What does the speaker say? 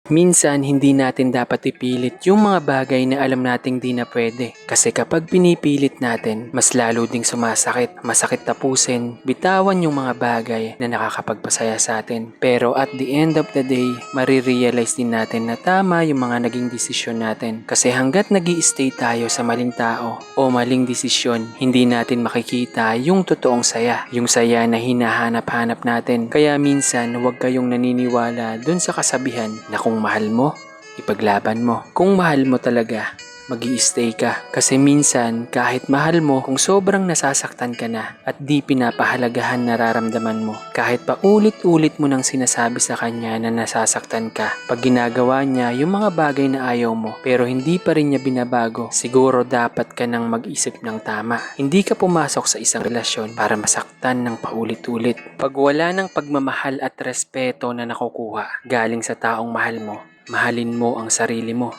Minsan, hindi natin dapat ipilit yung mga bagay na alam nating di na pwede. Kasi kapag pinipilit natin, mas lalo ding sumasakit. Masakit tapusin, bitawan yung mga bagay na nakakapagpasaya sa atin. Pero at the end of the day, marirealize din natin na tama yung mga naging desisyon natin. Kasi hanggat nag-i-stay tayo sa maling tao o maling desisyon, hindi natin makikita yung totoong saya. Yung saya na hinahanap-hanap natin. Kaya minsan, huwag kayong naniniwala dun sa kasabihan na kung mahal mo, ipaglaban mo. Kung mahal mo talaga, mag-i-stay ka. Kasi minsan, kahit mahal mo, kung sobrang nasasaktan ka na at di pinapahalagahan nararamdaman mo, kahit pa ulit-ulit mo nang sinasabi sa kanya na nasasaktan ka, pag ginagawa niya yung mga bagay na ayaw mo, pero hindi pa rin niya binabago, siguro dapat ka nang mag-isip ng tama. Hindi ka pumasok sa isang relasyon para masaktan ng paulit-ulit. Pag wala ng pagmamahal at respeto na nakukuha galing sa taong mahal mo, mahalin mo ang sarili mo.